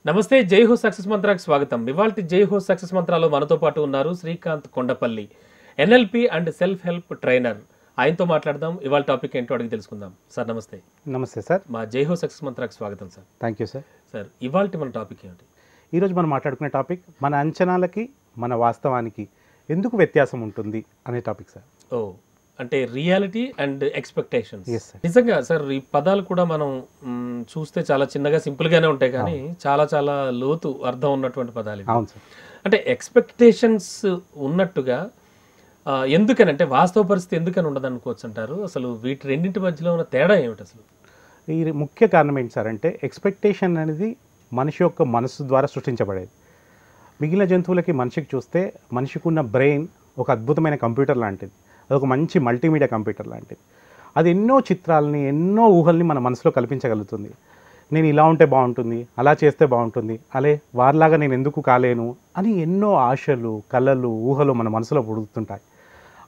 నమస్తే జై హో సక్సెస్ మంత్రాకి స్వాగతం. ఇవాల్టి జై హో సక్సెస్ మంత్రాలో మనతో పాటు ఉన్నారు Srikanth Kondapalli, NLP and self help trainer. ఆయనతో మాట్లాడదాం. ఇవాళ టాపిక్ ఏంటో అడిగి తెలుసుకుందాం. సార్ నమస్తే. నమస్తే సార్. మా జై హో సక్సెస్ మంత్రాకి స్వాగతం sir. Thank you sir. Sir ఇవాల్టి మన టాపిక్ ఏంటి? ఈరోజు మనం మాట్లాడుకునే టాపిక్ మన అంచనాలకి మన వాస్తవానికి ఎందుకు వ్యత్యాసం ఉంటుంది అనే టాపిక్ సార్. ఓ అంటే reality and expectations. Yes, sir. నిజంగా సార్ ఈ పదాలు కూడా మనం చూస్తే చాలా చిన్నగా సింపుల్ గానే ఉంటాయి, కానీ చాలా చాలా లోతు అర్థం ఉన్నటువంటి పదాలు ఇవి. అవును సార్. అంటే ఎక్స్పెక్టేషన్స్ ఉన్నట్టుగా ఎందుకని, అంటే వాస్తవ పరిస్థితి ఎందుకని ఉండదు అనుకోవచ్చు అంటారు. అసలు వీటి రెండింటి మధ్యలో ఉన్న తేడా ఏమిటి అసలు? ఈ ముఖ్య కారణం ఏంటి సార్ అంటే ఎక్స్పెక్టేషన్ అనేది మనిషి యొక్క మనసు ద్వారా సృష్టించబడేది. మిగిలిన జంతువులకి మనిషికి చూస్తే మనిషికి ఉన్న బ్రెయిన్ ఒక అద్భుతమైన కంప్యూటర్ లాంటిది. అదొక మంచి మల్టీమీడియా కంప్యూటర్ లాంటిది. అది ఎన్నో చిత్రాలని ఎన్నో ఊహల్ని మన మనసులో కల్పించగలుగుతుంది. నేను ఇలా ఉంటే బాగుంటుంది, అలా చేస్తే బాగుంటుంది, అలే వారిలాగా నేను ఎందుకు కాలేను అని ఎన్నో ఆశలు, కళలు, ఊహలు మన మనసులో పుడుతుంటాయి.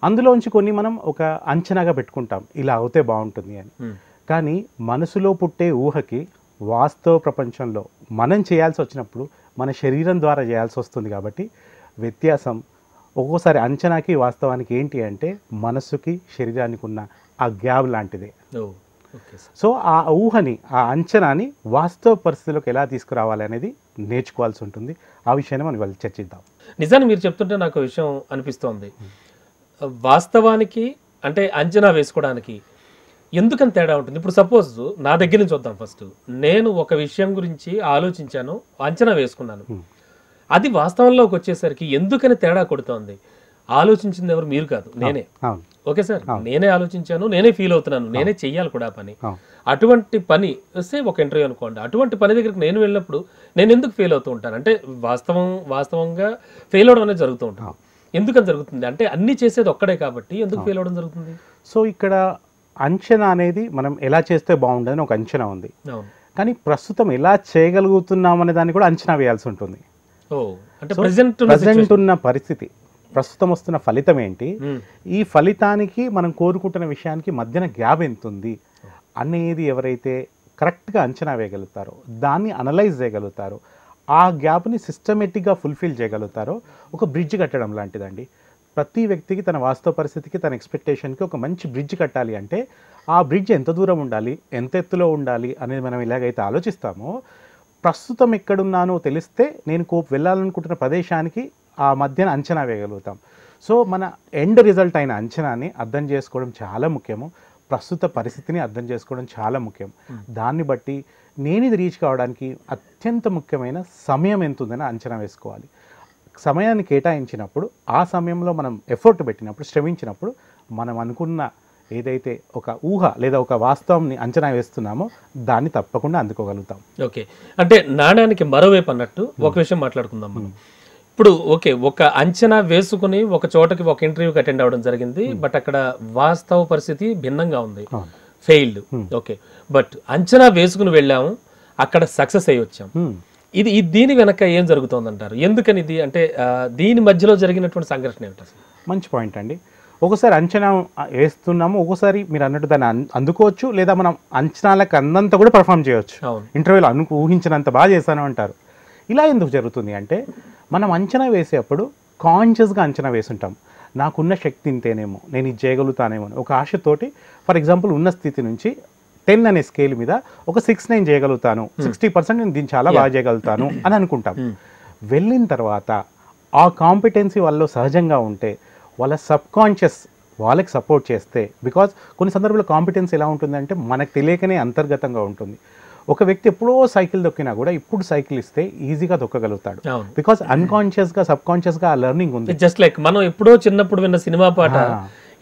అందులోంచి కొన్ని మనం ఒక అంచనాగా పెట్టుకుంటాం, ఇలా అవుతే బాగుంటుంది అని. కానీ మనసులో పుట్టే ఊహకి వాస్తవ ప్రపంచంలో మనం చేయాల్సి వచ్చినప్పుడు మన శరీరం ద్వారా చేయాల్సి వస్తుంది. కాబట్టి వ్యత్యాసం ఒక్కోసారి అంచనాకి వాస్తవానికి ఏంటి అంటే మనసుకి శరీరానికి ఉన్న ఆ గ్యాప్ లాంటిదే. సో ఆ ఊహని, ఆ అంచనాని వాస్తవ పరిస్థితిలోకి ఎలా తీసుకురావాలి అనేది నేర్చుకోవాల్సి ఉంటుంది. ఆ విషయాన్ని మనం ఇవాళ చర్చిద్దాం. నిజాన్ని మీరు చెప్తుంటే నాకు విషయం అనిపిస్తోంది. వాస్తవానికి అంటే అంచనా వేసుకోవడానికి ఎందుకని తేడా ఉంటుంది? ఇప్పుడు సపోజ్ నా దగ్గర నుంచి వద్దాం. ఫస్ట్ నేను ఒక విషయం గురించి ఆలోచించాను, అంచనా వేసుకున్నాను. అది వాస్తవంలోకి వచ్చేసరికి ఎందుకని తేడా కొడుతోంది? ఆలోచించింది ఎవరు? మీరు కాదు, నేనే. ఓకే సార్, నేనే ఆలోచించాను, నేనే ఫీల్ అవుతున్నాను, నేనే చెయ్యాలి కూడా పని. అటువంటి పని వస్తే ఒక ఇంటర్వ్యూ అనుకోండి, అటువంటి పని దగ్గరికి నేను వెళ్ళినప్పుడు నేను ఎందుకు ఫెయిల్ అవుతూ ఉంటాను అంటే వాస్తవంగా ఫెయిల్ అవడం అనేది జరుగుతూ ఉంటాను. ఎందుకని జరుగుతుంది అంటే అన్ని చేసేది ఒక్కడే కాబట్టి ఎందుకు ఫెయిల్ అవడం జరుగుతుంది? సో ఇక్కడ అంచనా అనేది మనం ఎలా చేస్తే బాగుండదని ఒక అంచనా ఉంది. కానీ ప్రస్తుతం ఎలా చేయగలుగుతున్నాం అనే దాన్ని కూడా అంచనా వేయాల్సి ఉంటుంది. అంటే ప్రజెంట్ ఉన్న పరిస్థితి, ప్రస్తుతం వస్తున్న ఫలితం ఏంటి, ఈ ఫలితానికి మనం కోరుకుంటున్న విషయానికి మధ్యన గ్యాప్ ఎంత ఉంది అనేది ఎవరైతే కరెక్ట్గా అంచనా వేయగలుగుతారో, దాన్ని అనలైజ్ చేయగలుగుతారో, ఆ గ్యాప్ని సిస్టమేటిక్గా ఫుల్ఫిల్ చేయగలుగుతారో ఒక బ్రిడ్జ్ కట్టడం లాంటిదండి. ప్రతి వ్యక్తికి తన వాస్తవ పరిస్థితికి, తన ఎక్స్పెక్టేషన్కి ఒక మంచి బ్రిడ్జ్ కట్టాలి అంటే ఆ బ్రిడ్జ్ ఎంత దూరం ఉండాలి, ఎంత ఎత్తులో ఉండాలి అనేది మనం ఎలాగైతే ఆలోచిస్తామో, ప్రస్తుతం ఎక్కడున్నానో తెలిస్తే నేను వెళ్ళాలనుకుంటున్న ప్రదేశానికి ఆ మధ్యన అంచనా వేయగలుగుతాం. సో మన ఎండ్ రిజల్ట్ అయిన అంచనాని అర్థం చేసుకోవడం చాలా ముఖ్యము. ప్రస్తుత పరిస్థితిని అర్థం చేసుకోవడం చాలా ముఖ్యం. దాన్ని బట్టి నేను ఇది రీచ్ కావడానికి అత్యంత ముఖ్యమైన సమయం ఎంత ఉందని అంచనా వేసుకోవాలి. సమయాన్ని కేటాయించినప్పుడు, ఆ సమయంలో మనం ఎఫర్ట్ పెట్టినప్పుడు, శ్రమించినప్పుడు మనం అనుకున్న ఏదైతే ఒక ఊహ లేదా ఒక వాస్తవాన్ని అంచనా వేస్తున్నామో దాన్ని తప్పకుండా అందుకోగలుగుతాం. ఓకే, అంటే నాణ్యానికి మరోవైపు అన్నట్టు ఒక విషయం మాట్లాడుకుందాం మనం. ఇప్పుడు ఓకే, ఒక అంచనా వేసుకుని ఒక చోటకి ఒక ఇంటర్వ్యూకి అటెండ్ అవ్వడం జరిగింది, బట్ అక్కడ వాస్తవ పరిస్థితి భిన్నంగా ఉంది, ఫెయిల్డ్. ఓకే, బట్ అంచనా వేసుకుని వెళ్ళాము, అక్కడ సక్సెస్ అయ్యి వచ్చాం. ఇది దీని వెనక ఏం జరుగుతుంది అంటారు? ఎందుకని ఇది అంటే దీని మధ్యలో జరిగినటువంటి సంఘర్షణ ఏమిటి అసలు? మంచి పాయింట్ అండి. ఒకసారి అంచనా వేస్తున్నాము, ఒకసారి మీరు అన్నట్టు దాన్ని అందుకోవచ్చు, లేదా మనం అంచనాలకు అందంత కూడా పర్ఫామ్ చేయవచ్చు. ఇంటర్వ్యూలో ఊహించినంత బాగా చేశాను అంటారు. ఇలా ఎందుకు జరుగుతుంది అంటే మనం అంచనా వేసేటప్పుడు కాన్షియస్గా అంచనా వేసుంటాం. నాకున్న శక్తి ఇంతేనేమో, నేను ఇది చేయగలుగుతానేమో ఒక ఆశతోటి, ఫర్ ఎగ్జాంపుల్ ఉన్న స్థితి నుంచి 10 అనే స్కేల్ మీద ఒక 6 నేను చేయగలుగుతాను, 60% నేను దీన్ని చాలా బాగా చేయగలుగుతాను అని అనుకుంటాం. వెళ్ళిన తర్వాత ఆ కాంపిటెన్సీ వాళ్ళలో సహజంగా ఉంటే వాళ్ళ సబ్ కాన్షియస్ వాళ్ళకి సపోర్ట్ చేస్తే, బికాజ్ కొన్ని సందర్భాల్లో కాంపిటెన్స్ ఎలా ఉంటుందంటే మనకు తెలియకనే అంతర్గతంగా ఉంటుంది. ఒక వ్యక్తి ఎప్పుడో సైకిల్ దొక్కినా కూడా ఇప్పుడు సైకిల్ ఇస్తే ఈజీగా దొక్కగలుగుతాడు, బికాజ్ అన్కాన్షియస్గా సబ్ కాన్షియస్గా ఆ లెర్నింగ్ ఉంది. జస్ట్ లైక్ మనం ఎప్పుడో చిన్నప్పుడు విన్న సినిమా పాట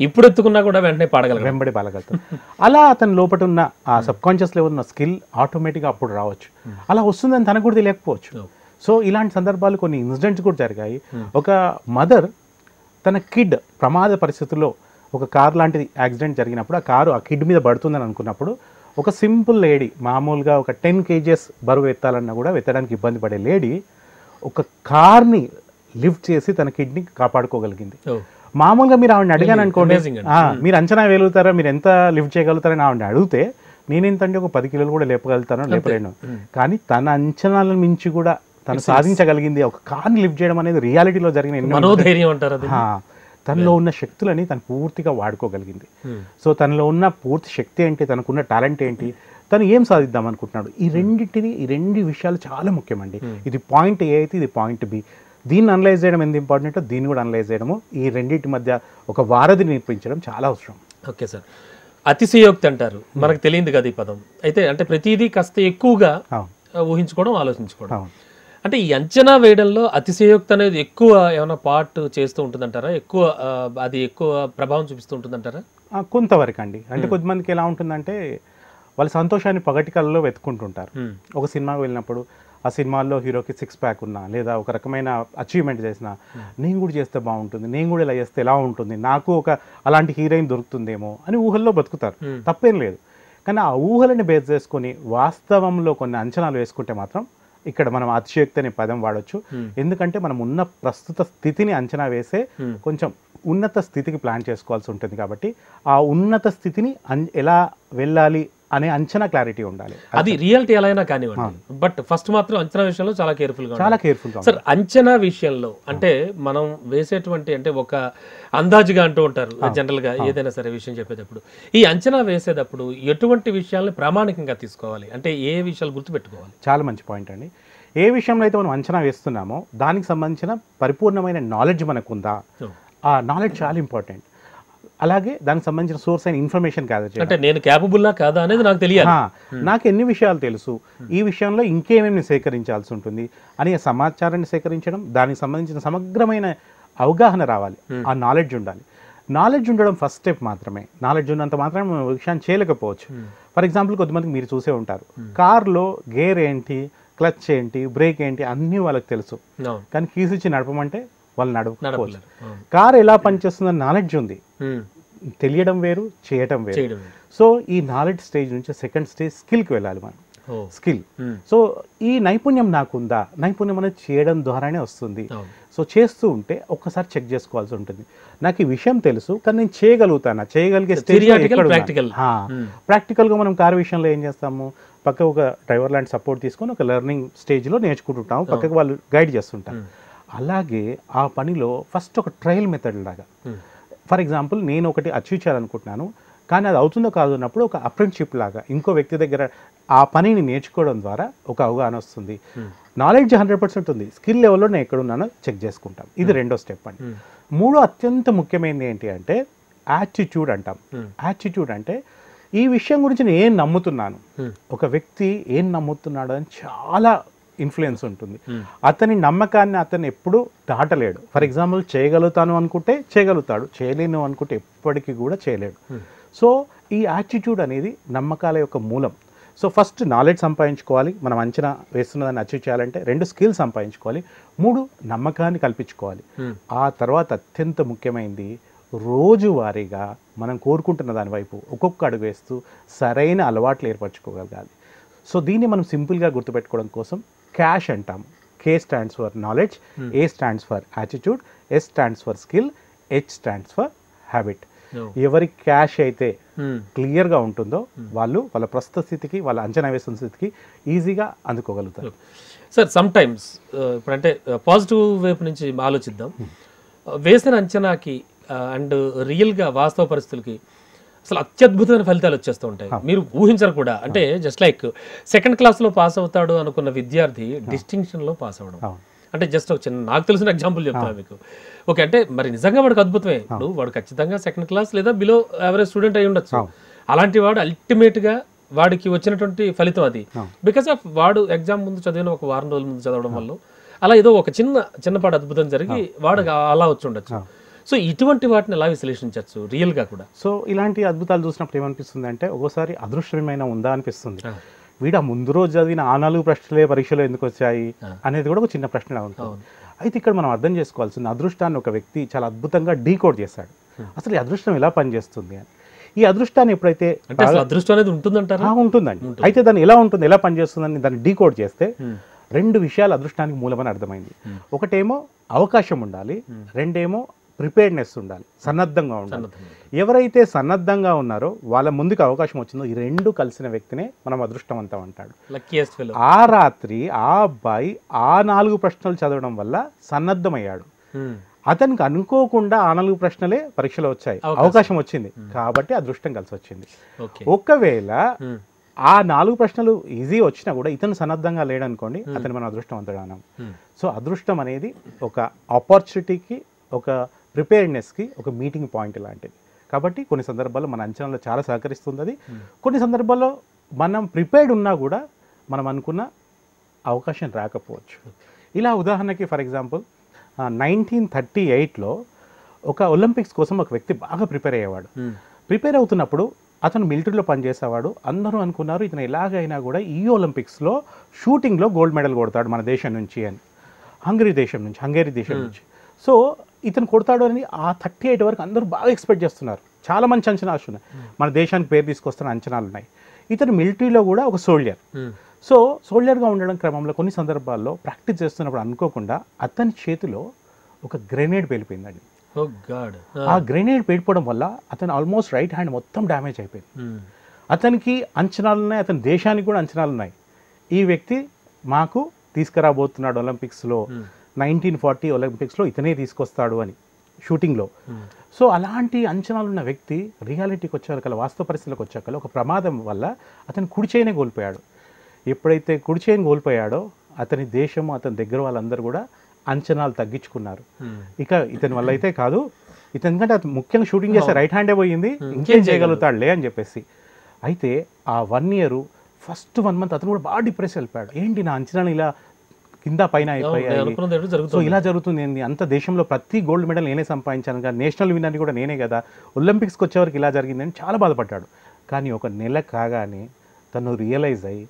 ఇప్పుడు ఎత్తుకున్నా కూడా వెంటనే వెంబడి పాడగలుగుతాం. అలా అతని లోపల ఉన్న ఆ సబ్ కాన్షియస్ లెవెల్ ఉన్న స్కిల్ ఆటోమేటిక్గా అప్పుడు రావచ్చు. అలా వస్తుందని తనకు కూడా తెలియకపోవచ్చు. సో ఇలాంటి సందర్భాలు కొన్ని ఇన్సిడెంట్స్ కూడా జరిగాయి. ఒక మదర్ తన కిడ్ ప్రమాద పరిస్థితుల్లో ఒక కార్ లాంటిది యాక్సిడెంట్ జరిగినప్పుడు ఆ కారు ఆ కిడ్ మీద పడుతుందని అనుకున్నప్పుడు ఒక సింపుల్ లేడీ, మామూలుగా ఒక 10 kgs బరువు ఎత్తాలన్నా కూడా ఎత్తడానికి ఇబ్బంది పడే లేడీ ఒక కార్ని లిఫ్ట్ చేసి తన కిడ్ని కాపాడుకోగలిగింది. మామూలుగా మీరు ఆవిడని అడిగాను అనుకోండి, మీరు అంచనా వేయగలుగుతారా, మీరు ఎంత లిఫ్ట్ చేయగలుగుతారని ఆవిడని అడిగితే నేనేంతంటే ఒక 10 కిలోలు కూడా లేపగలుగుతాను, లేపలేను. కానీ తన అంచనాలను మించి కూడా తను సాధించగలిగింది, ఒక కార్ని లిఫ్ట్ చేయడం అనేది రియాలిటీలో జరిగిన మనోధైర్యం అంటారు. తనలో ఉన్న శక్తులని తను పూర్తిగా వాడుకోగలిగింది. సో తనలో ఉన్న పూర్తి శక్తి ఏంటి, తనకున్న టాలెంట్ ఏంటి, తను ఏం సాధిద్దాం అనుకుంటున్నాడు, ఈ రెండు విషయాలు చాలా ముఖ్యమండి. ఇది పాయింట్ ఏ అయితే ఇది పాయింట్ బి. దీన్ని అనలైజ్ చేయడం ఎంత ఇంపార్టెంటో దీన్ని కూడా అనలైజ్ చేయడము, ఈ రెండింటి మధ్య ఒక వారధిని నిర్మించడం చాలా అవసరం. ఓకే సార్, అతిశయోక్తి అంటారు, మనకు తెలియదు కదా ఈ పదం. అయితే అంటే ప్రతిదీ కాస్త ఎక్కువగా ఊహించుకోవడం, ఆలోచించుకోవడం. అంటే ఈ అంచనా వేయడంలో అతిశయోక్తి అనేది ఎక్కువ ఏమైనా పార్ట్ చేస్తూ ఉంటుందంటారా, అది ఎక్కువ ప్రభావం చూపిస్తూ ఉంటుందంటారా? కొంతవరకు అండి. అంటే కొంతమందికి ఎలా ఉంటుందంటే వాళ్ళ సంతోషాన్ని పగటి కళ్ళలో వెతుకుంటుంటారు. ఒక సినిమాకి వెళ్ళినప్పుడు ఆ సినిమాల్లో హీరోకి 6 ప్యాక్ ఉన్నా, లేదా ఒక రకమైన అచీవ్మెంట్ చేసినా, నేను కూడా చేస్తే బాగుంటుంది, నేను కూడా ఇలా చేస్తే ఎలా ఉంటుంది, నాకు ఒక అలాంటి హీరోయిన్ దొరుకుతుందేమో అని ఊహల్లో బతుకుతారు. తప్పేం లేదు. కానీ ఆ ఊహలని బేస్ చేసుకొని వాస్తవంలో కొన్ని అంచనాలు వేసుకుంటే మాత్రం ఇక్కడ మనం అతిశయోక్తి అనే పదం వాడచ్చు. ఎందుకంటే మనం ఉన్న ప్రస్తుత స్థితిని అంచనా వేసే కొంచెం ఉన్నత స్థితికి ప్లాన్ చేసుకోవాల్సి ఉంటుంది. కాబట్టి ఆ ఉన్నత స్థితిని ఎలా వెళ్ళాలి అనే అంచనా క్లారిటీ ఉండాలి. అది రియాలిటీ ఎలా అయినా కానివ్వండి, బట్ ఫస్ట్ మాత్రం అంచనా విషయంలో చాలా కేర్ఫుల్గా సార్. అంచనా విషయంలో అంటే మనం వేసేటువంటి, అంటే ఒక అందాజుగా అంటూ ఉంటారు జనరల్ గా ఏదైనా సరే విషయం చెప్పేటప్పుడు, ఈ అంచనా వేసేటప్పుడు ఎటువంటి విషయాల్ని ప్రామాణికంగా తీసుకోవాలి, అంటే ఏ విషయాలు గుర్తుపెట్టుకోవాలి? చాలా మంచి పాయింట్ అండి. ఏ విషయంలో అయితే మనం అంచనా వేస్తున్నామో దానికి సంబంధించిన పరిపూర్ణమైన నాలెడ్జ్ మనకుందా, ఆ నాలెడ్జ్ చాలా ఇంపార్టెంట్. అలాగే దానికి సంబంధించిన సోర్స్ అయిన ఇన్ఫర్మేషన్ గ్యాదర్ చేయాలి. అంటే నేను క్యాపబుల్లా కాదా అనేది నాకు తెలియాలి, నాకు ఎన్ని విషయాలు తెలుసు, ఈ విషయంలో ఇంకేమేమి సేకరించాల్సి ఉంటుంది అనే సమాచారాన్ని సేకరించడం, దానికి సంబంధించిన సమగ్రమైన అవగాహన రావాలి, ఆ నాలెడ్జ్ ఉండాలి. నాలెడ్జ్ ఉండడం ఫస్ట్ స్టెప్ మాత్రమే. నాలెడ్జ్ ఉన్నంత మాత్రమే మనం విషయాన్ని చేయలేకపోవచ్చు. ఫర్ ఎగ్జాంపుల్ కొంతమందికి మీరు చూసే ఉంటారు, కార్లో గేర్ ఏంటి, క్లచ్ ఏంటి, బ్రేక్ ఏంటి అన్నీ వాళ్ళకి తెలుసు, కానీ కీస్ ఇచ్చి నడపమంటే వాళ్ళు నడపకపోవచ్చు. కార్ ఎలా పనిచేస్తుందని నాలెడ్జ్ ఉంది, తెలియడం వేరు, చేయటం వేరు. సో ఈ నాలెడ్జ్ స్టేజ్ నుంచి సెకండ్ స్టేజ్ స్కిల్కి వెళ్ళాలి మనం. స్కిల్, సో ఈ నైపుణ్యం నాకుందా, నైపుణ్యం అనేది చేయడం ద్వారానే వస్తుంది. సో చేస్తూ ఉంటే ఒక్కసారి చెక్ చేసుకోవాల్సి ఉంటుంది, నాకు ఈ విషయం తెలుసు కానీ నేను చేయగలుగుతానా, చేయగలిగే స్టేజ్. ప్రాక్టికల్గా మనం కార్ విషయంలో ఏం చేస్తాము, పక్క ఒక డ్రైవర్ లాంటి సపోర్ట్ తీసుకొని ఒక లెర్నింగ్ స్టేజ్లో నేర్చుకుంటుంటాము, పక్కకు వాళ్ళు గైడ్ చేస్తుంటారు. అలాగే ఆ పనిలో ఫస్ట్ ఒక ట్రయల్ మెథడ్ లాగా, ఫర్ ఎగ్జాంపుల్ నేను ఒకటి అచీవ్ చేయాలనుకుంటున్నాను కానీ అది అవుతుందో కాదు అన్నప్పుడు ఒక అప్రెంటిషిప్ లాగా ఇంకో వ్యక్తి దగ్గర ఆ పనిని నేర్చుకోవడం ద్వారా ఒక అవగాహన వస్తుంది. నాలెడ్జ్ 100% ఉంది, స్కిల్ లెవెల్లో నేను ఎక్కడున్నానో చెక్ చేసుకుంటాం. ఇది రెండో స్టెప్ అండి. మూడో అత్యంత ముఖ్యమైనది ఏంటి అంటే యాటిట్యూడ్ అంటాం. యాటిట్యూడ్ అంటే ఈ విషయం గురించి నేను ఏం నమ్ముతున్నాను, ఒక వ్యక్తి ఏం నమ్ముతున్నాడు అని చాలా ఇన్ఫ్లుయెన్స్ ఉంటుంది. అతని నమ్మకాన్ని అతను ఎప్పుడు దాటలేడు. ఫర్ ఎగ్జాంపుల్ చేయగలుగుతాను అనుకుంటే చేయగలుగుతాడు, చేయలేను అనుకుంటే ఎప్పటికీ కూడా చేయలేడు. సో ఈ యాటిట్యూడ్ అనేది నమ్మకాల యొక్క మూలం. సో ఫస్ట్ నాలెడ్జ్ సంపాదించుకోవాలి, మనం అంచనా వేస్తున్నదాన్ని అచీవ్ చేయాలంటే. 2 స్కిల్స్ సంపాదించుకోవాలి. 3 నమ్మకాన్ని కల్పించుకోవాలి. ఆ తర్వాత అత్యంత ముఖ్యమైనది రోజువారీగా మనం కోరుకుంటున్న దాని వైపు ఒక్కొక్క అడుగు వేస్తూ సరైన అలవాట్లు ఏర్పరచుకోగలగాలి. సో దీన్ని మనం సింపుల్గా గుర్తుపెట్టుకోవడం కోసం క్యాష్ అంటాము. K stands for knowledge, A stands for attitude, S stands for skill, H stands for habit. ఎవరి క్యాష్ అయితే క్లియర్గా ఉంటుందో వాళ్ళు వాళ్ళ ప్రస్తుత స్థితికి, వాళ్ళ అంచనా వేస్తున్న స్థితికి ఈజీగా అందుకోగలుగుతారు. సార్ సమ్ టైమ్స్ ఇప్పుడంటే పాజిటివ్ వైపు నుంచి ఆలోచిద్దాం. వేసిన అంచనాకి అండ్ రియల్గా వాస్తవ పరిస్థితులకి అసలు అత్యద్భుతమైన ఫలితాలు వచ్చేస్తూ ఉంటాయి, మీరు ఊహించరు కూడా. అంటే జస్ట్ లైక్ సెకండ్ క్లాస్లో పాస్ అవుతాడు అనుకున్న విద్యార్థి డిస్టింక్షన్లో పాస్ అవ్వడం, అంటే జస్ట్ ఒక చిన్న నాకు తెలిసిన ఎగ్జాంపుల్ చెప్తాను మీకు. ఓకే, అంటే మరి నిజంగా వాడికి అద్భుతమే. ఇప్పుడు వాడు ఖచ్చితంగా సెకండ్ క్లాస్ లేదా బిలో యావరేజ్ స్టూడెంట్ అయి ఉండొచ్చు. అలాంటి వాడు అల్టిమేట్గా వాడికి వచ్చినటువంటి ఫలితం అది బికాస్ ఆఫ్ వాడు ఎగ్జామ్ ముందు చదివిన ఒక వారం రోజుల ముందు చదవడం వల్ల అలా ఏదో ఒక చిన్నపాటి అద్భుతం జరిగి వాడు అలా వచ్చి ఉండొచ్చు. సో ఇటువంటి వాటిని ఎలా విశ్లేషించవచ్చు రియల్గా కూడా? సో ఇలాంటి అద్భుతాలు చూసినప్పుడు ఏమనిపిస్తుంది అంటే ఒక్కోసారి అదృష్టమైన ఉందా అనిపిస్తుంది. వీడు ముందు రోజు చదివిన ఆ 4 ప్రశ్నలే పరీక్షలో ఎందుకు వచ్చాయి అనేది కూడా ఒక చిన్న ప్రశ్న ఉంటుంది. అయితే ఇక్కడ మనం అర్థం చేసుకోవాల్సింది, అదృష్టాన్ని ఒక వ్యక్తి చాలా అద్భుతంగా డీకోడ్ చేశాడు. అసలు ఈ అదృష్టం ఎలా పనిచేస్తుంది అని. ఈ అదృష్టాన్ని ఎప్పుడైతే అదృష్టం అనేది ఉంటుందంటారా? ఉంటుందండి. అయితే దాన్ని ఎలా ఉంటుంది, ఎలా పనిచేస్తుందని దాన్ని డీకోడ్ చేస్తే 2 విషయాలు అదృష్టానికి మూలమని అర్థమైంది. ఒకటేమో అవకాశం ఉండాలి, రెండేమో ప్రిపేర్డ్నెస్ ఉండాలి, సన్నద్ధంగా ఉండాలి. ఎవరైతే సన్నద్ధంగా ఉన్నారో వాళ్ళ ముందుకు అవకాశం వచ్చిందో ఈ రెండు కలిసిన వ్యక్తినే మనం అదృష్టవంతం అంటాడు. Luckiest fellow. ఆ రాత్రి ఆ అబ్బాయి ఆ 4 ప్రశ్నలు చదవడం వల్ల సన్నద్ధమయ్యాడు. అతనికి అనుకోకుండా ఆ 4 ప్రశ్నలే పరీక్షలో వచ్చాయి, అవకాశం వచ్చింది కాబట్టి అదృష్టం కలిసి వచ్చింది. ఒకవేళ ఆ 4 ప్రశ్నలు ఈజీ వచ్చినా కూడా ఇతను సన్నద్ధంగా లేడనుకోండి, అతను మనం అదృష్టవంతుడు అన్నాం. సో అదృష్టం అనేది ఒక ఆపర్చునిటీకి, ఒక ప్రిపేర్డ్నెస్కి ఒక మీటింగ్ పాయింట్ లాంటిది. కాబట్టి కొన్ని సందర్భాల్లో మన అంచనాలో చాలా సహకరిస్తుంది అది. కొన్ని సందర్భాల్లో మనం ప్రిపేర్డ్ ఉన్నా కూడా మనం అనుకున్న అవకాశం రాకపోవచ్చు. ఇలా ఉదాహరణకి ఫర్ ఎగ్జాంపుల్ 1938లో ఒక ఒలింపిక్స్ కోసం ఒక వ్యక్తి బాగా ప్రిపేర్ అయ్యేవాడు. ప్రిపేర్ అవుతున్నప్పుడు అతను మిలిటరీలో పనిచేసేవాడు. అందరూ అనుకున్నారు ఇతను ఎలాగైనా కూడా ఈ ఒలింపిక్స్లో షూటింగ్లో గోల్డ్ మెడల్ కొడతాడు మన దేశం నుంచి అని, హంగరీ దేశం నుంచి. సో ఇతను కొడతాడు అని ఆ 38 వరకు అందరూ బాగా ఎక్స్పెక్ట్ చేస్తున్నారు. చాలా మంచి అంచనాలు ఉన్నాయి, మన దేశానికి పేరు తీసుకొస్తున్న అంచనాలు ఉన్నాయి. ఇతను మిలిటరీలో కూడా ఒక సోల్జర్. సో సోల్జర్గా ఉండడం క్రమంలో కొన్ని సందర్భాల్లో ప్రాక్టీస్ చేస్తున్నప్పుడు అనుకోకుండా అతని చేతిలో ఒక గ్రెనేడ్ పేలిపోయిందండి. ఆ గ్రెనేడ్ పేలిపోవడం వల్ల అతను ఆల్మోస్ట్ రైట్ హ్యాండ్ మొత్తం డ్యామేజ్ అయిపోయింది. అతనికి అంచనాలు ఉన్నాయి, అతని దేశానికి కూడా అంచనాలు ఉన్నాయి. ఈ వ్యక్తి మాకు తీసుకురాబోతున్నాడు ఒలింపిక్స్లో, 1940 ఒలింపిక్స్లో ఇతనే తీసుకొస్తాడు అని షూటింగ్లో. సో అలాంటి అంచనాలు ఉన్న వ్యక్తి రియాలిటీకి వచ్చాక, వాస్తవ పరిస్థితులకు వచ్చాక ఒక ప్రమాదం వల్ల అతను కుడి చేయినే కోల్పోయాడు. ఎప్పుడైతే కుడి చేయిని కోల్పోయాడో అతని దేశము, అతని దగ్గర వాళ్ళందరూ కూడా అంచనాలు తగ్గించుకున్నారు. ఇక ఇతని వల్ల అయితే కాదు, ఇతని కంటే అతను ముఖ్యంగా షూటింగ్ చేస్తే రైట్ హ్యాండే పోయింది, ఇంకేం చేయగలుగుతాడులే అని చెప్పేసి. అయితే ఆ 1 year ఫస్ట్ 1 month అతను కూడా బాగా డిప్రెస్ వెళ్ళిపోయాడు. ఏంటి నా అంచనాలు ఇలా కింద పైన అయిపోయాయి, సో ఇలా జరుగుతుంది ఏంటి, అంత దేశంలో ప్రతి గోల్డ్ మెడల్ నేనే సంపాదించాను కదా, నేషనల్ విన్నర్ని కూడా నేనే కదా, ఒలింపిక్స్కి వచ్చేవరకు ఇలా జరిగిందని చాలా బాధపడ్డాడు. కానీ ఒక నెల కాగానే తను రియలైజ్ అయ్యి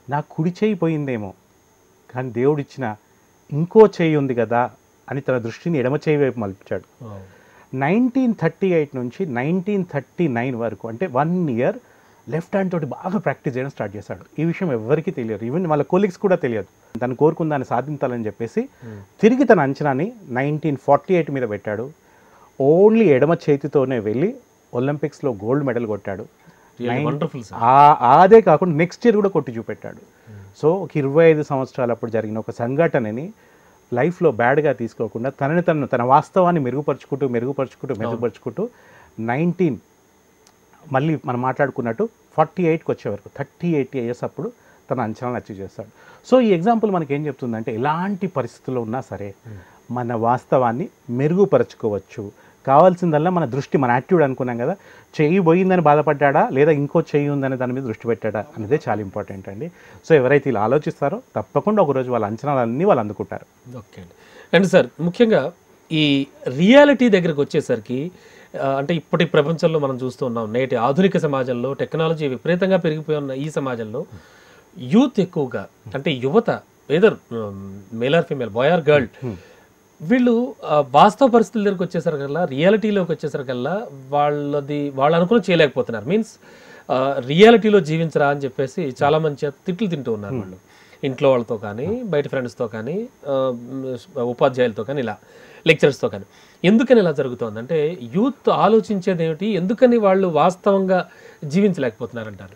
నా కుడి చేయి పోయిందేమో కానీ దేవుడిచ్చిన ఇంకో చేయి ఉంది కదా అని తన దృష్టిని ఎడమ చేయి వైపు మలిపించాడు. 1938 నుంచి 1939 వరకు అంటే 1 year లెఫ్ట్ హ్యాండ్ తోటి బాగా ప్రాక్టీస్ చేయడం స్టార్ట్ చేశాడు. ఈ విషయం ఎవరికీ తెలియదు, ఈవెన్ వాళ్ళ కొలీగ్స్ కూడా తెలియదు. తను కోరుకున్న దాన్ని సాధించాలని చెప్పేసి తిరిగి తన అంచనాని 1948 మీద పెట్టాడు. ఓన్లీ ఎడమ చేతితోనే వెళ్ళి ఒలింపిక్స్లో గోల్డ్ మెడల్ కొట్టాడు. అదే కాకుండా నెక్స్ట్ ఇయర్ కూడా కొట్టి చూపెట్టాడు. సో ఒక 25 సంవత్సరాలు అప్పుడు జరిగిన ఒక సంఘటనని లైఫ్లో బ్యాడ్గా తీసుకోకుండా తన వాస్తవాన్ని మెరుగుపరుచుకుంటూ 19 మళ్ళీ మనం మాట్లాడుకున్నట్టు 48కి వచ్చే వరకు 38 years అప్పుడు తన అంచనాలను అచీవ్ చేస్తాడు. సో ఈ ఎగ్జాంపుల్ మనకి ఏం చెప్తుందంటే ఎలాంటి పరిస్థితుల్లో ఉన్నా సరే మన వాస్తవాన్ని మెరుగుపరచుకోవచ్చు. కావాల్సిందల్లా మన దృష్టి, మన యాటిట్యూడ్ అనుకున్నాం కదా, చెయ్యి పోయిందని బాధపడ్డా లేదా ఇంకో చెయ్యి ఉందని దాని మీద దృష్టి పెట్టాడా అనేదే చాలా ఇంపార్టెంట్ అండి. సో ఎవరైతే ఇలా ఆలోచిస్తారో తప్పకుండా ఒకరోజు వాళ్ళ అంచనాలన్నీ వాళ్ళు అందుకుంటారు. ఓకే అండి. అండ్ సార్ ముఖ్యంగా ఈ రియాలిటీ దగ్గరకు వచ్చేసరికి అంటే ఇప్పటి ప్రపంచంలో మనం చూస్తూ ఉన్నాం, నేటి ఆధునిక సమాజంలో టెక్నాలజీ విపరీతంగా పెరిగిపోయి ఉన్న ఈ సమాజంలో యూత్ ఎక్కువగా, అంటే యువత either male or female, boy or girl, వీళ్ళు వాస్తవ పరిస్థితుల దగ్గరకు వచ్చేసరికల్లా, రియాలిటీలోకి వచ్చేసరికల్లా వాళ్ళు అనుకుని చేయలేకపోతున్నారు. మీన్స్ రియాలిటీలో జీవించరా అని చెప్పేసి చాలా మంచి తిట్లు తింటూ ఉన్నారు వాళ్ళు, ఇంట్లో వాళ్ళతో కానీ, బయట ఫ్రెండ్స్తో కానీ, ఉపాధ్యాయులతో కానీ, ఇలా లెక్చరర్స్తో కానీ. ఎందుకని ఇలా జరుగుతుంది అంటే యూత్ ఆలోచించేది ఏమిటి, ఎందుకని వాళ్ళు వాస్తవంగా జీవించలేకపోతున్నారంటారు?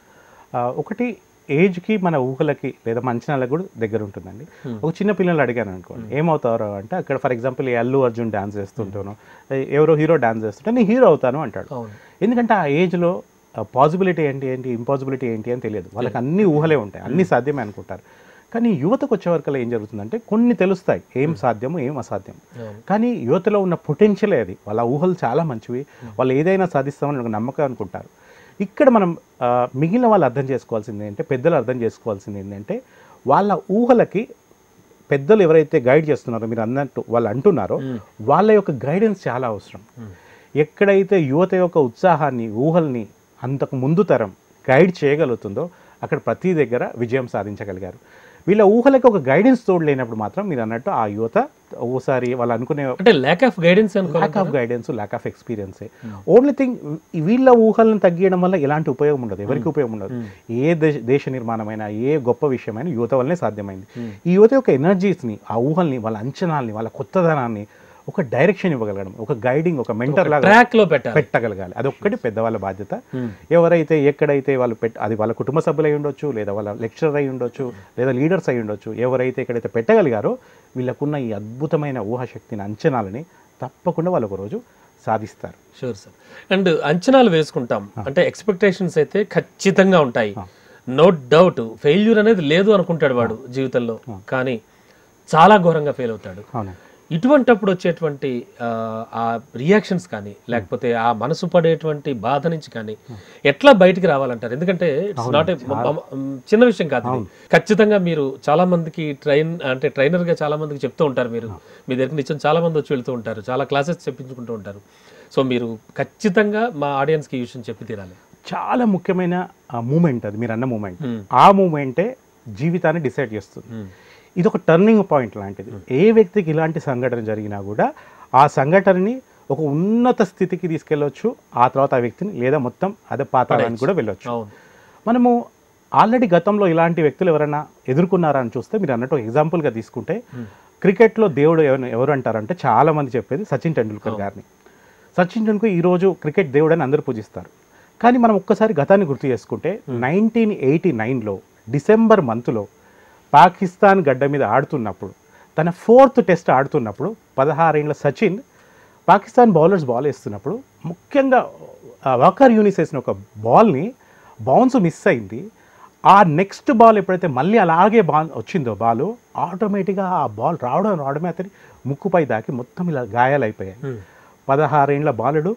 ఒకటి ఏజ్కి, మన ఊహలకి లేదా అంచనాలకు కూడా దగ్గర ఉంటుందండి. ఒక చిన్న పిల్లలు అడిగాను అనుకోండి ఏమవుతారో అంటే, అక్కడ for example Allu Arjun dance చేస్తుంటాను, ఎవరో హీరో డాన్స్ చేస్తుంటే నేను హీరో అవుతాను అంటాడు. ఎందుకంటే ఆ ఏజ్లో పాసిబిలిటీ ఏంటి ఇంపాసిబిలిటీ ఏంటి అని తెలియదు, వాళ్ళకి అన్ని ఊహలే ఉంటాయి, అన్ని సాధ్యమే అనుకుంటారు. కానీ యువతకు వచ్చేవరకల్లా ఏం జరుగుతుందంటే కొన్ని తెలుస్తాయి, ఏం సాధ్యము ఏం అసాధ్యం. కానీ యువతలో ఉన్న పొటెన్షియలే అది, వాళ్ళ ఊహలు చాలా మంచివి, వాళ్ళు ఏదైనా సాధిస్తామని ఒక నమ్మకం అనుకుంటారు. ఇక్కడ మనం మిగిలిన వాళ్ళు అర్థం చేసుకోవాల్సింది ఏంటంటే, పెద్దలు అర్థం చేసుకోవాల్సింది ఏంటంటే, వాళ్ళ ఊహలకి పెద్దలు ఎవరైతే గైడ్ చేస్తున్నారో, మీరు అన్నట్టు వాళ్ళు అంటున్నారో, వాళ్ళ యొక్క గైడెన్స్ చాలా అవసరం. ఎక్కడైతే యువత యొక్క ఉత్సాహాన్ని, ఊహల్ని అంతకు ముందు తరం గైడ్ చేయగలుగుతుందో అక్కడ ప్రతి దగ్గర విజయం సాధించగలిగారు. వీళ్ళ ఊహలకి ఒక గైడెన్స్ తోడు లేనప్పుడు మాత్రం మీరు అన్నట్టు ఆ యువత ఓసారి వాళ్ళు అనుకునే lack of guidance, lack of ఎక్స్పీరియన్సే. ఓన్లీ థింగ్, వీళ్ళ ఊహలను తగ్గియడం వల్ల ఎలాంటి ఉపయోగం ఉండదు, ఎవరికి ఉపయోగం ఉండదు. ఏ దేశ నిర్మాణమైనా, ఏ గొప్ప విషయమైనా యువత వల్లనే సాధ్యమైంది. ఈ యువత యొక్క ఎనర్జీస్ని, ఆ ఊహల్ని, వాళ్ళ అంచనాల్ని, వాళ్ళ కొత్తదనాన్ని ఒక డైరెక్షన్ ఇవ్వగలగడం, ఒక గైడింగ్, ఒక మెంటర్ లాగా ట్రాక్ లో పెట్టగలగాలి. అదొక్కటి పెద్దవాళ్ళ బాధ్యత. ఎవరైతే ఎక్కడైతే వాళ్ళు అది వాళ్ళ కుటుంబ సభ్యులు అయి ఉండొచ్చు, లేదా వాళ్ళ లెక్చరర్ అయి ఉండొచ్చు, లేదా లీడర్స్ అయి ఉండొచ్చు, ఎవరైతే ఎక్కడైతే పెట్టగలిగారో వీళ్ళకున్న ఈ అద్భుతమైన ఊహాశక్తిని, అంచనాలని తప్పకుండా వాళ్ళు ఒక రోజు సాధిస్తారు. Sure sir. అండ్ అంచనాలు వేసుకుంటాం అంటే ఎక్స్పెక్టేషన్స్ అయితే ఖచ్చితంగా ఉంటాయి, నో డౌట్. ఫెయిల్యూర్ అనేది లేదు అనుకుంటాడు వాడు జీవితంలో, కానీ చాలా ఘోరంగా ఫెయిల్ అవుతాడు. ఇటువంటప్పుడు వచ్చేటువంటి ఆ రియాక్షన్స్ కానీ, లేకపోతే ఆ మనసు పడేటువంటి బాధ నుంచి కానీ ఎట్లా బయటికి రావాలంటారు? ఎందుకంటే ఇట్స్ నాట్ చిన్న విషయం కాదు ఇది. ఖచ్చితంగా మీరు చాలా మందికి ట్రైనర్గా చాలా మందికి చెప్తూ ఉంటారు. మీరు మీ దగ్గర నిత్యం చాలా మంది వచ్చి వెళ్తూ ఉంటారు, చాలా క్లాసెస్ చెప్పించుకుంటూ ఉంటారు. సో మీరు ఖచ్చితంగా మా ఆడియన్స్కి ఈ విషయం చెప్పి తీరాలి. చాలా ముఖ్యమైన మూమెంట్ అది, మీరు అన్న మూమెంట్. ఆ మూమెంటే జీవితాన్ని డిసైడ్ చేస్తుంది. ఇది ఒక టర్నింగ్ పాయింట్ లాంటిది. ఏ వ్యక్తికి ఇలాంటి సంఘటన జరిగినా కూడా ఆ సంఘటనని ఒక ఉన్నత స్థితికి తీసుకెళ్ళొచ్చు, ఆ తర్వాత ఆ వ్యక్తిని, లేదా మొత్తం అదే పాతాళానికి కూడా వెళ్ళొచ్చు. మనము ఆల్రెడీ గతంలో ఇలాంటి వ్యక్తులు ఎవరైనా ఎదుర్కొన్నారా అని చూస్తే, మీరు అన్నట్టు ఎగ్జాంపుల్గా తీసుకుంటే క్రికెట్లో దేవుడు ఎవరు అంటారంటే చాలా మంది చెప్పేది సచిన్ టెండూల్కర్ గారిని. సచిన్ టెండూల్కర్ ఈరోజు క్రికెట్ దేవుడు అని అందరూ పూజిస్తారు. కానీ మనం ఒక్కసారి గతాన్ని గుర్తు చేసుకుంటే 1989లో డిసెంబర్ మంత్లో పాకిస్తాన్ గడ్డ మీద ఆడుతున్నప్పుడు, తన 4th టెస్ట్ ఆడుతున్నప్పుడు 16 ఏళ్ల సచిన్ పాకిస్తాన్ బౌలర్స్ బాల్ వేస్తున్నప్పుడు, ముఖ్యంగా వాకర్ యూనిస్ వేసిన ఒక బాల్ని బౌన్స్ మిస్ అయింది. ఆ నెక్స్ట్ బాల్ ఎప్పుడైతే మళ్ళీ అలాగే వచ్చిందో బాల్, ఆటోమేటిక్గా ఆ బాల్ రావడమే అతని ముక్కుపై దాకి మొత్తం ఇలా గాయాలైపోయాయి. 16 ఏళ్ల బాలుడు,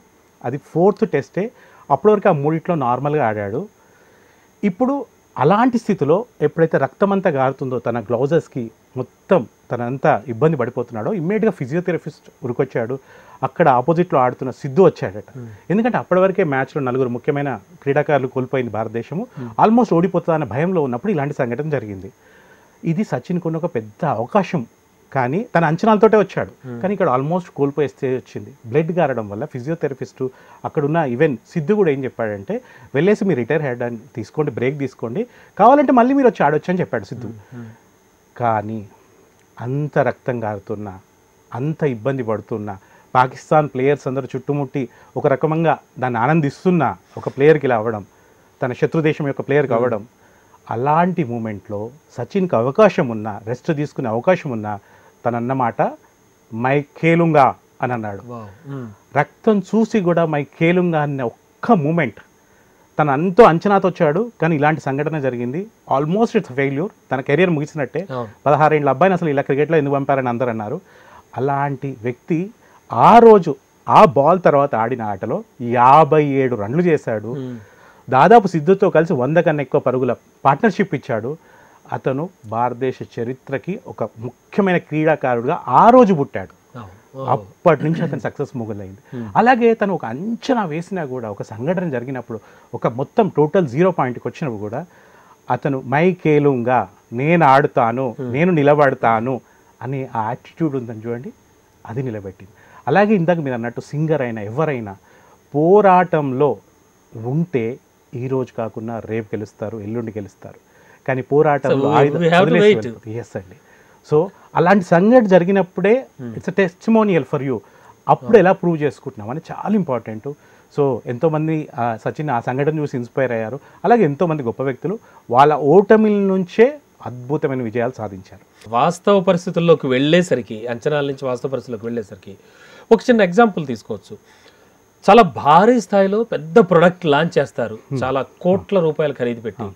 అది 4th టెస్టే. అప్పటి వరకు ఆ మూడిట్లో నార్మల్గా ఆడాడు. ఇప్పుడు అలాంటి స్థితిలో ఎప్పుడైతే రక్తమంతా గారుతుందో, తన గ్లౌజెస్కి మొత్తం తనంతా ఇబ్బంది పడిపోతున్నాడో, ఇమ్మీడియట్గా ఫిజియోథెరపిస్ట్ ఉరికొచ్చాడు. అక్కడ ఆపోజిట్లో ఆడుతున్న సిద్ధు వచ్చాడట. ఎందుకంటే అప్పటి వరకే మ్యాచ్లో 4 ముఖ్యమైన క్రీడాకారులు కోల్పోయింది భారతదేశము. ఆల్మోస్ట్ ఓడిపోతుందన్న భయంలో ఉన్నప్పుడు ఇలాంటి సంఘటన జరిగింది. ఇది సచిన్కు ఉన్న ఒక పెద్ద అవకాశం, కానీ తన అంచనాలతోటే వచ్చాడు. కానీ ఇక్కడ ఆల్మోస్ట్ కోల్పోయే స్టేజ్ వచ్చింది. బ్లడ్ గారడం వల్ల ఫిజియోథెరపిస్టు అక్కడున్న ఈవెన్ సిద్ధు కూడా ఏం చెప్పాడంటే, వెళ్ళేసి మీరు రిటైర్ హెడ్ అని తీసుకోండి, బ్రేక్ తీసుకోండి, కావాలంటే మళ్ళీ మీరు వచ్చి ఆడొచ్చు అని చెప్పాడు సిద్ధు. కానీ అంత రక్తం గారుతున్నా, అంత ఇబ్బంది పడుతున్నా, పాకిస్తాన్ ప్లేయర్స్ అందరూ చుట్టుముట్టి ఒక రకంగా దాన్ని ఆనందిస్తున్న ఒక ప్లేయర్కి ఇలా అవ్వడం, తన శత్రుదేశం యొక్క ప్లేయర్కి అవ్వడం, అలాంటి మూమెంట్లో సచిన్కి అవకాశం ఉన్నా, రెస్ట్ తీసుకునే అవకాశం ఉన్నా, తనన్నమాట మై ఖేలుంగా అని అన్నాడు. రక్తం చూసి కూడా మై ఖేలుంగా అనే ఒక్క మూమెంట్, తను అంతో అంచనాతో వచ్చాడు. కానీ ఇలాంటి సంఘటన జరిగింది. ఆల్మోస్ట్ ఇట్స్ ఫెయిల్యూర్, తన కెరియర్ ముగిసినట్టే. 16 ఏళ్ళ అబ్బాయిని అసలు ఇలా క్రికెట్లో ఎందుకు పంపారని అందరూ అన్నారు. అలాంటి వ్యక్తి ఆ రోజు ఆ బాల్ తర్వాత ఆడిన ఆటలో 57 రన్లు చేశాడు. దాదాపు సిద్ధుతో కలిసి 100 కన్నా ఎక్కువ పరుగుల పార్ట్నర్షిప్ ఇచ్చాడు. అతను భారతదేశ చరిత్రకి ఒక ముఖ్యమైన క్రీడాకారుడుగా ఆ రోజు పుట్టాడు. అప్పటి నుంచి అతను సక్సెస్ మొదలైంది. అలాగే తను ఒక అంచనా వేసినా కూడా, ఒక సంఘటన జరిగినప్పుడు, ఒక మొత్తం టోటల్ 0 పాయింట్కి వచ్చినప్పుడు కూడా అతను మై ఖేలుంగా, నేను ఆడుతాను, నేను నిలబడతాను అనే ఆ యాటిట్యూడ్ ఉందని చూడండి, అది నిలబెట్టింది. అలాగే ఇందాక మీరు అన్నట్టు సింగర్ అయినా ఎవరైనా పోరాటంలో ఉంటే ఈరోజు కాకుండా రేపు గెలుస్తారు, ఎల్లుండి గెలుస్తారు. కానీ పోరాటంలో ఎస్ అండి. సో అలాంటి సంఘటన జరిగినప్పుడే it's a testimonial for you. అప్పుడు ఎలా ప్రూవ్ చేసుకుంటున్నాం అని చాలా ఇంపార్టెంట్. సో ఎంతోమంది సచిన్ ఆ సంఘటన చూసి ఇన్స్పైర్ అయ్యారు. అలాగే ఎంతోమంది గొప్ప వ్యక్తులు వాళ్ళ ఓటమిల నుంచే అద్భుతమైన విజయాలు సాధించారు. వాస్తవ పరిస్థితుల్లోకి వెళ్ళేసరికి, అంచనాల నుంచి వాస్తవ పరిస్థితుల్లోకి వెళ్ళేసరికి ఒక చిన్న ఎగ్జాంపుల్ తీసుకోవచ్చు. చాలా భారీ స్థాయిలో పెద్ద ప్రొడక్ట్ లాంచ్ చేస్తారు, చాలా కోట్ల రూపాయలు ఖరీదు పెట్టి,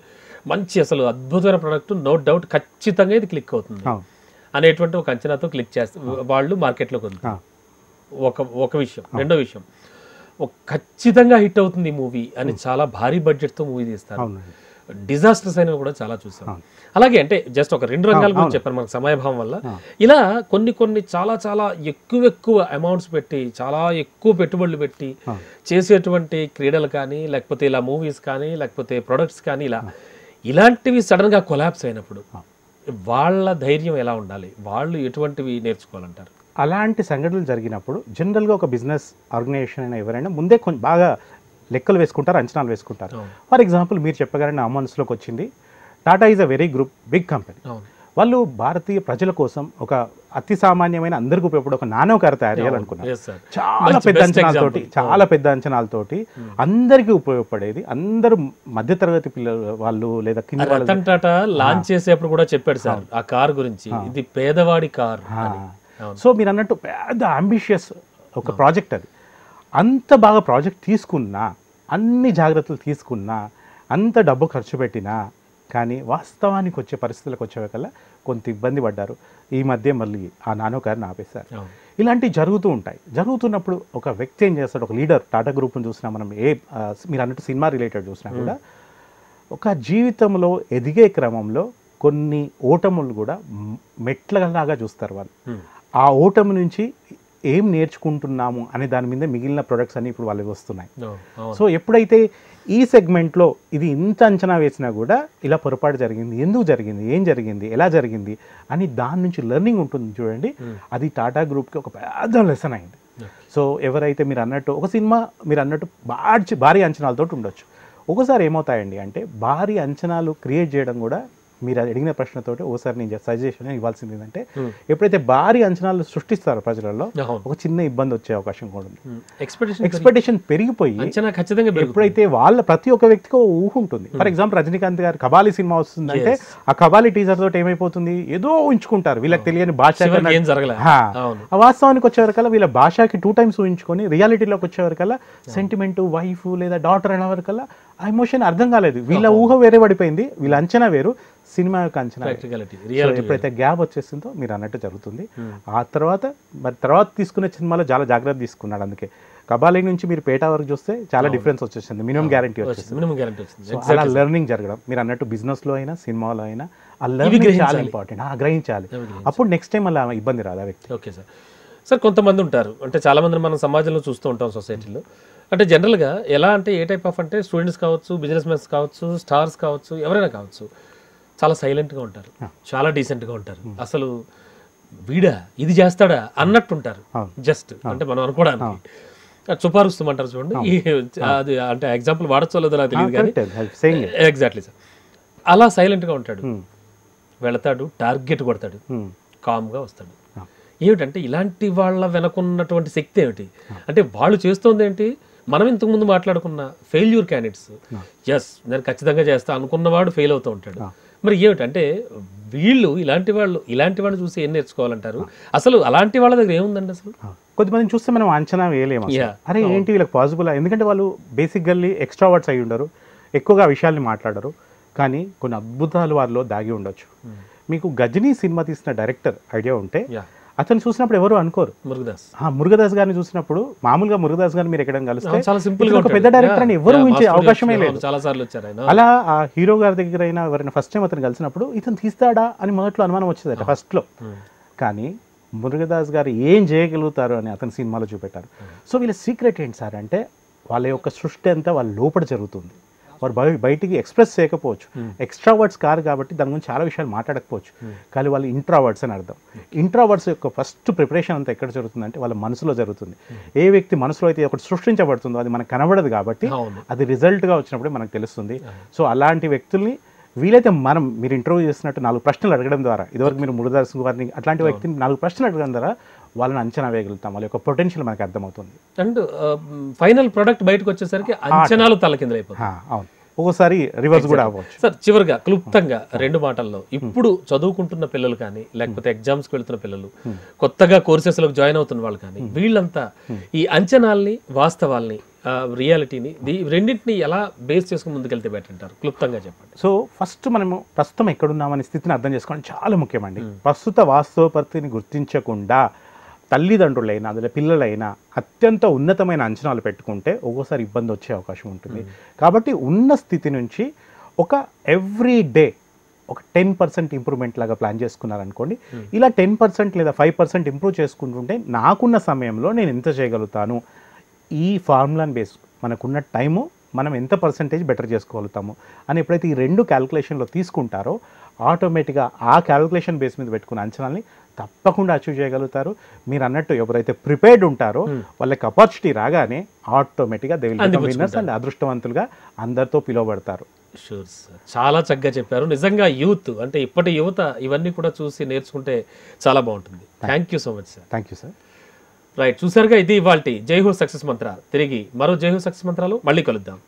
మంచి అసలు అద్భుతమైన ప్రొడక్ట్, నో డౌట్ ఖచ్చితంగా ఇది క్లిక్ అవుతుంది అనేటువంటి ఒక అంచనాతో క్లిక్ చేస్తారు వాళ్ళు మార్కెట్లోకి వదులుతారు. ఒక విషయం. రెండో విషయం, ఖచ్చితంగా హిట్ అవుతుంది ఈ మూవీ అని చాలా భారీ బడ్జెట్తో మూవీ తీస్తారు. డిజాస్టర్స్ అయినవి కూడా చాలా చూసాం. అలాగే అంటే జస్ట్ ఒక 2 రంగాల గురించి చెప్పాను మనకు సమయభావం వల్ల. ఇలా కొన్ని చాలా చాలా ఎక్కువ అమౌంట్స్ పెట్టి, చాలా ఎక్కువ పెట్టుబడులు పెట్టి చేసేటువంటి క్రీడలు కానీ, లేకపోతే ఇలా మూవీస్ కానీ, లేకపోతే ప్రొడక్ట్స్ కానీ, ఇలాంటివి సడన్గా కొలాప్స్ అయినప్పుడు వాళ్ళ ధైర్యం ఎలా ఉండాలి, వాళ్ళు ఎటువంటివి నేర్చుకోవాలంటారు? అలాంటి సంఘటనలు జరిగినప్పుడు జనరల్గా ఒక బిజినెస్ ఆర్గనైజేషన్ అయినా ఎవరైనా ముందే కొంచెం బాగా లెక్కలు వేసుకుంటారు, అంచనాలు వేసుకుంటారు. ఫర్ ఎగ్జాంపుల్ మీరు చెప్పగానే నా మనసులోకి వచ్చింది, Tata is a very big company. వాళ్ళు భారతీయ ప్రజల కోసం ఒక అతి సామాన్యమైన అందరికీ ఉపయోగపడే ఒక నానో కారు తయారు చేయాలనుకున్నారు. Yes, sir. చాలా పెద్ద అంచనాలతోటి, చాలా పెద్ద అంచనాలతోటి అందరికీ ఉపయోగపడేది. అందరూ మధ్యతరగతి పిల్లలు వాళ్ళు లేదా కింద వాళ్ళు. రతన్ టాటా లాంచ్ చేసేప్పుడు కూడా చెప్పాడు సార్ ఆ కార్ గురించి, ఇది పేదవాడి కార్. సో మీరు అన్నట్టు పెద్ద అంబిషియస్ ఒక ప్రాజెక్ట్ అది. అంత బాగా ప్రాజెక్ట్ తీసుకున్నా, అన్ని జాగ్రత్తలు తీసుకున్నా, అంత డబ్బు ఖర్చు పెట్టినా కానీ వాస్తవానికి వచ్చే పరిస్థితులకు వచ్చేకల్లా కొంత ఇబ్బంది పడ్డారు. ఈ మధ్య మళ్ళీ ఆ నానో కార్ని ఆపేశారు. ఇలాంటివి జరుగుతూ ఉంటాయి. జరుగుతున్నప్పుడు ఒక వ్యక్తి ఏం చేస్తాడు, ఒక లీడర్, టాటా గ్రూప్ని చూసినా మనం, మీరు అన్నట్టు సినిమా రిలేటెడ్ చూసినా కూడా, ఒక జీవితంలో ఎదిగే క్రమంలో కొన్ని ఓటములు కూడా మెట్లలాగా చూస్తారు వాళ్ళు. ఆ ఓటమి నుంచి ఏం నేర్చుకుంటున్నాము అనే దాని మీద మిగిలిన ప్రొడక్ట్స్ అన్ని ఇప్పుడు వాళ్ళకి వస్తున్నాయి. సో ఎప్పుడైతే ఈ సెగ్మెంట్లో ఇది ఇంత అంచనా వేసినా కూడా ఇలా పొరపాటు జరిగింది, ఎందుకు జరిగింది, ఏం జరిగింది, ఎలా జరిగింది అని దాని నుంచి లెర్నింగ్ ఉంటుంది చూడండి. అది టాటా గ్రూప్కి ఒక పెద్ద లెసన్ అయింది. సో ఎవరైతే మీరు అన్నట్టు ఒక సినిమా మీరు అన్నట్టు భారీ అంచనాలతో ఉండొచ్చు. ఒకసారి ఏమవుతాయండి అంటే భారీ అంచనాలు క్రియేట్ చేయడం కూడా, మీరు అడిగిన ప్రశ్నతోటి ఒకసారి నేను సజెషన్ ఇవ్వాల్సింది ఏంటంటే, ఎప్పుడైతే భారీ అంచనాలు సృష్టిస్తారో ప్రజలలో ఒక చిన్న ఇబ్బంది వచ్చే అవకాశం కూడా ఉంది. ఎక్స్పెక్టేషన్ పెరిగిపోయి ఎప్పుడైతే వాళ్ళ ప్రతి ఒక్క వ్యక్తికి ఊహ ఉంటుంది. ఫర్ ఎగ్జాంపుల్ రజనీకాంత్ గారి కబాలి సినిమా వస్తుందంటే ఆ కబాలి టీజర్ తోటి ఏమైపోతుంది, ఏదో ఉంచుకుంటారు వీళ్ళకి తెలియని భాష. వాస్తవానికి వచ్చేవరకల్లా వీళ్ళ భాషకి 2 times ఊహించుకొని రియాలిటీలోకి వచ్చేవరకల్లా సెంటిమెంట్, వైఫ్ లేదా డాటర్ అనే వరకల్లా ఆ ఎమోషన్ అర్థం కాలేదు. వీళ్ళ ఊహ వేరే పడిపోయింది, వీళ్ళ అంచనా వేరు, సినిమా యొక్క అంచనా. ఎప్పుడైతే గ్యాప్ వచ్చేస్తుందో మీరు అన్నట్టు జరుగుతుంది. ఆ తర్వాత తీసుకునే సినిమాలో చాలా జాగ్రత్త తీసుకున్నాడు. అందుకే కబాలి నుంచి మీరు పేట వరకు చూస్తే చాలా డిఫరెన్స్ వచ్చేసింది, మినిమం గ్యారంటీ వచ్చేసింది. అలా లెర్నింగ్ జరగడం, మీరు అన్నట్టు బిజినెస్లో అయినా సినిమాలో అయినా ఆ లెర్నింగ్ చాలా ఇంపార్టెంట్. గ్రహించాలి, అప్పుడు నెక్స్ట్ టైం అలా ఇబ్బంది రాదు ఆ వ్యక్తి. Okay sir. సార్ కొంతమంది ఉంటారు, అంటే చాలా మంది మనం సమాజంలో చూస్తూ ఉంటాం, సొసైటీలో. అంటే జనరల్గా ఎలా అంటే ఏ టైప్ ఆఫ్ అంటే స్టూడెంట్స్ కావచ్చు, బిజినెస్ మెన్స్ కావచ్చు, స్టార్స్ కావచ్చు, ఎవరైనా కావచ్చు, చాలా సైలెంట్గా ఉంటారు, చాలా డీసెంట్గా ఉంటారు. అసలు వీడా ఇది చేస్తాడా అన్నట్టుంటారు. జస్ట్ అంటే మనం అనుకోవడానికి చుపారుస్తామంటారు చూడండి. అది అంటే ఎగ్జాంపుల్ వాడచ్చో లేదో నాకు తెలియదు కానీ ఎగ్జాక్ట్లీ సార్ అలా సైలెంట్గా ఉంటాడు. వెళతాడు, టార్గెట్ కొడతాడు, కామ్గా వస్తాడు. ఏమిటంటే ఇలాంటి వాళ్ళ వెనకున్నటువంటి శక్తి ఏమిటి? అంటే వాళ్ళు చేస్తుంది ఏంటి? మనం ఇంతకుముందు మాట్లాడుకున్న ఫెయిల్యూర్ క్యాండిడేట్స్, ఎస్ నేను ఖచ్చితంగా చేస్తా అనుకున్నవాడు ఫెయిల్ అవుతూ ఉంటాడు. మరి ఏమిటంటే వీళ్ళు ఇలాంటి వాళ్ళు చూసి ఏం నేర్చుకోవాలంటారు? అసలు అలాంటి వాళ్ళ దగ్గర ఏముందండి? అసలు కొద్దిమందిని చూస్తే మనం అంచనా వేయలేము, అరే ఏంటి వీళ్ళకి పాసిబుల్. ఎందుకంటే వాళ్ళు బేసిక్గా ఎక్స్ట్రావర్ట్స్ అయి ఉండరు, ఎక్కువగా విషయాల్ని మాట్లాడరు, కానీ కొన్ని అద్భుతాలు వారిలో దాగి ఉండొచ్చు. మీకు గజనీ సినిమా తీసిన డైరెక్టర్ ఐడియా ఉంటే అతను చూసినప్పుడు ఎవరు అనుకోరు. మురుగదాస్ గారిని చూసినప్పుడు, మామూలుగా మురుగదాస్ గారిని మీరు ఎక్కడ కలిస్తే ఒక పెద్ద డైరెక్టర్ అని ఎవరు ఊహించే అవకాశమే లేదు. అలా ఆ హీరో గారి దగ్గర అయినా ఎవరైనా ఫస్ట్ టైం అతను కలిసినప్పుడు ఇతను తీస్తాడా అని మొదట్లో అనుమానం వచ్చేదట ఫస్ట్లో. కానీ మురుగదాస్ గారు ఏం చేయగలుగుతారు అని అతని సినిమాలో చూపెట్టారు. సో వీళ్ళ సీక్రెట్ ఏంటి సార్ అంటే, వాళ్ళ యొక్క సృష్టి అంతా వాళ్ళ లోపల జరుగుతుంది. వారు బయటికి ఎక్స్ప్రెస్ చేయకపోవచ్చు, ఎక్స్ట్రావర్డ్స్ కారు కాబట్టి దాని గురించి చాలా విషయాలు మాట్లాడకపోవచ్చు, కానీ వాళ్ళు ఇంట్రావర్డ్స్ అని అర్థం. ఇంట్రావర్డ్స్ యొక్క ఫస్ట్ ప్రిపరేషన్ అంతా ఎక్కడ జరుగుతుందంటే వాళ్ళ మనసులో జరుగుతుంది. ఏ వ్యక్తి మనసులో అయితే ఒకటి సృష్టించబడుతుందో అది మనకు కనబడదు కాబట్టి అది రిజల్ట్గా వచ్చినప్పుడే మనకు తెలుస్తుంది. సో అలాంటి వ్యక్తుల్ని వీలైతే మీరు ఇంటర్వ్యూ చేసినట్టు 4 ప్రశ్నలు అడగడం ద్వారా, ఇదివరకు మీరు మురుగదాస్ గారిని అట్లాంటి వ్యక్తిని 4 ప్రశ్నలు అడగడం ద్వారా వాళ్ళని అంచనా వేయగలుగుతాం, వాళ్ళ యొక్క పొటెన్షియల్ మనకు అర్థమవుతుంది. అండ్ ఫైనల్ ప్రొడక్ట్ బయటకు వచ్చేసరికి అంచనాలు తలకిందులైపోతాయి. అవును, ఒక్కోసారి రివర్స్ కూడా అవ్వచ్చు. సార్ చివరిగా క్లుప్తంగా 2 మాటల్లో, ఇప్పుడు చదువుకుంటున్న పిల్లలు కానీ, లేకపోతే ఎగ్జామ్స్కి వెళ్తున్న పిల్లలు, కొత్తగా కోర్సెస్లోకి జాయిన్ అవుతున్న వాళ్ళు కానీ, వీళ్ళంతా ఈ అంచనాల్ని, వాస్తవాల్ని, రియాలిటీని, రెండింటిని ఎలా బేస్ చేసుకుని ముందుకెళ్తే బెటర్ అంటారు? క్లుప్తంగా చెప్పండి. సో ఫస్ట్ మనము ప్రస్తుతం ఎక్కడున్నామనే స్థితిని అర్థం చేసుకోవడం చాలా ముఖ్యమండి. ప్రస్తుత వాస్తవ పరిస్థితిని గుర్తించకుండా తల్లిదండ్రులైనా అదే పిల్లలైనా అత్యంత ఉన్నతమైన అంచనాలు పెట్టుకుంటే ఒక్కోసారి ఇబ్బంది వచ్చే అవకాశం ఉంటుంది. కాబట్టి ఉన్న స్థితి నుంచి ఒక ఎవ్రీ డే ఒక 10% ఇంప్రూవ్మెంట్ లాగా ప్లాన్ చేసుకున్నారనుకోండి, ఇలా 10% లేదా 5% ఇంప్రూవ్ చేసుకుంటుంటే నాకున్న సమయంలో నేను ఎంత చేయగలుగుతాను, ఈ ఫార్ములాని బేస్ మనకున్న టైము మనం ఎంత పర్సంటేజ్ బెటర్ చేసుకోగలుగుతాము అని ఎప్పుడైతే ఈ 2 క్యాలిక్యులేషన్లో తీసుకుంటారో ఆటోమేటిక్గా ఆ క్యాలిక్యులేషన్ బేస్ మీద పెట్టుకున్న అంచనాల్ని తప్పకుండా అచీవ్ చేయగలుగుతారు. మీరు అన్నట్టు ఎవరైతే ప్రిపేర్డ్ ఉంటారో వాళ్ళకి ఆపర్చునిటీ రాగానే ఆటోమేటిక్గా they will become winners and అదృష్టవంతులుగా అందరితో పిలువబడతారు. షూర్ సార్, చాలా చక్కగా చెప్పారు. నిజంగా యూత్ అంటే ఇప్పటి యువత ఇవన్నీ కూడా చూసి నేర్చుకుంటే చాలా బాగుంటుంది. Thank you so much sir. Thank you sir. Right, చూసారుగా, ఇది ఇవాల్టి జై హో సక్సెస్ మంత్ర. తిరిగి మరో జై హో సక్సెస్ మంత్రాలు మళ్ళీ కలుద్దాం.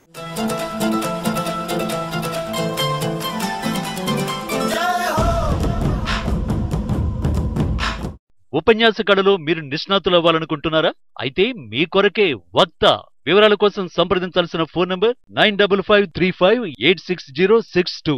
ఉపన్యాస కళలో మీరు నిష్ణాతులు అవ్వాలనుకుంటున్నారా? అయితే మీ కొరకే వక్త. వివరాల కోసం సంప్రదించాల్సిన ఫోన్ నంబర్ 9553586062.